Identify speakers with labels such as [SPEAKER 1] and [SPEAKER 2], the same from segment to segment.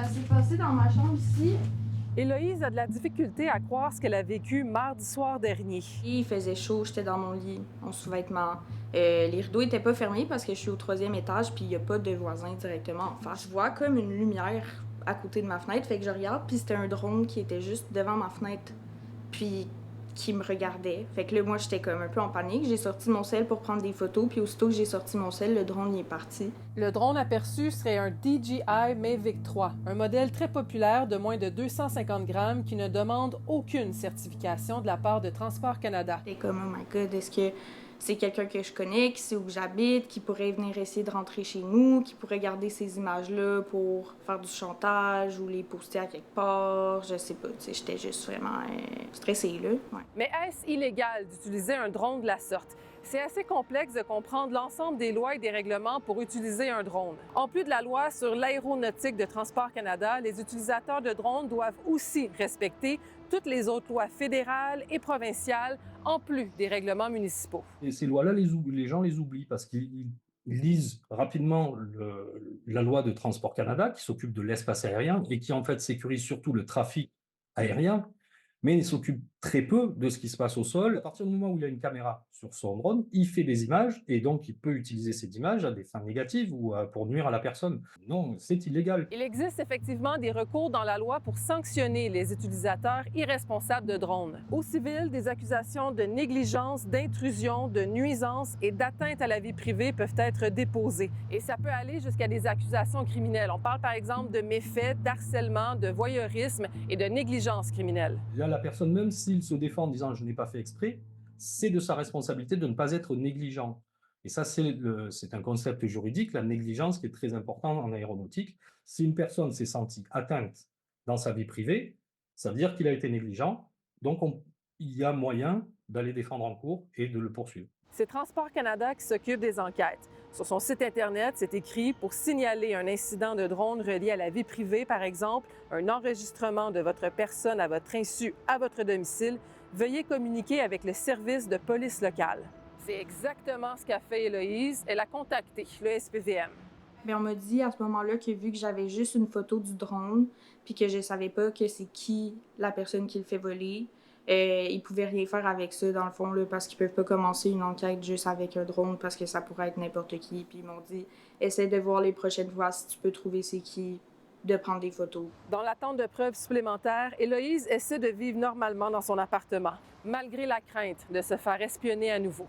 [SPEAKER 1] s'est passé dans ma chambre ici.
[SPEAKER 2] Héloïse a de la difficulté à croire ce qu'elle a vécu mardi soir dernier.
[SPEAKER 1] Il faisait chaud, j'étais dans mon lit, en sous-vêtements. Les rideaux étaient pas fermés parce que je suis au 3e étage puis il y a pas de voisins directement en face. Je vois comme une lumière à côté de ma fenêtre, fait que je regarde puis c'était un drone qui était juste devant ma fenêtre puis qui me regardait. Fait que là, moi, j'étais comme un peu en panique. J'ai sorti mon sel pour prendre des photos puis aussitôt que j'ai sorti mon sel, le drone il est parti.
[SPEAKER 2] Le drone aperçu serait un DJI Mavic 3, un modèle très populaire de moins de 250 grammes qui ne demande aucune certification de la part de Transport Canada.
[SPEAKER 1] J'étais comme, oh my God, est-ce que c'est quelqu'un que je connais, qui sait où j'habite, qui pourrait venir essayer de rentrer chez nous, qui pourrait garder ces images-là pour faire du chantage ou les poster à quelque part, je sais pas, tu sais, j'étais juste vraiment stressée, là. Ouais.
[SPEAKER 2] Mais est-ce illégal d'utiliser un drone de la sorte? C'est assez complexe de comprendre l'ensemble des lois et des règlements pour utiliser un drone. En plus de la loi sur l'aéronautique de Transport Canada, les utilisateurs de drones doivent aussi respecter toutes les autres lois fédérales et provinciales, en plus des règlements municipaux.
[SPEAKER 3] Et ces lois-là, les gens les oublient parce qu'ils lisent rapidement la loi de Transport Canada qui s'occupe de l'espace aérien et qui en fait sécurise surtout le trafic aérien, mais il s'occupe très peu de ce qui se passe au sol. À partir du moment où il y a une caméra sur son drone, il fait des images et donc il peut utiliser ces images à des fins négatives ou pour nuire à la personne. Non, c'est illégal.
[SPEAKER 2] Il existe effectivement des recours dans la loi pour sanctionner les utilisateurs irresponsables de drones. Au civil, des accusations de négligence, d'intrusion, de nuisance et d'atteinte à la vie privée peuvent être déposées. Et ça peut aller jusqu'à des accusations criminelles. On parle par exemple de méfaits, d'harcèlement, de voyeurisme et de négligence criminelle.
[SPEAKER 3] Là, la personne, même s'il se défend en disant « je n'ai pas fait exprès », c'est de sa responsabilité de ne pas être négligent. Et ça, c'est un concept juridique, la négligence, qui est très important en aéronautique. Si une personne s'est sentie atteinte dans sa vie privée, ça veut dire qu'il a été négligent, donc il y a moyen d'aller défendre en cours et de le poursuivre.
[SPEAKER 2] C'est Transport Canada qui s'occupe des enquêtes. Sur son site Internet, c'est écrit « Pour signaler un incident de drone relié à la vie privée, par exemple, un enregistrement de votre personne à votre insu à votre domicile, veuillez communiquer avec le service de police locale. » C'est exactement ce qu'a fait Héloïse. Elle a contacté le SPVM.
[SPEAKER 1] Bien, on m'a dit à ce moment-là que vu que j'avais juste une photo du drone puis que je savais pas que c'est qui la personne qui le fait voler, ils pouvaient rien faire avec ça, dans le fond, là, parce qu'ils peuvent pas commencer une enquête juste avec un drone parce que ça pourrait être n'importe qui. Puis ils m'ont dit, essaie de voir les prochaines fois si tu peux trouver c'est qui, de prendre des photos.
[SPEAKER 2] Dans l'attente de preuves supplémentaires, Héloïse essaie de vivre normalement dans son appartement, malgré la crainte de se faire espionner à nouveau.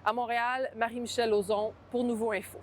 [SPEAKER 2] À Montréal, Marie-Michelle Lauzon pour Nouveau Info.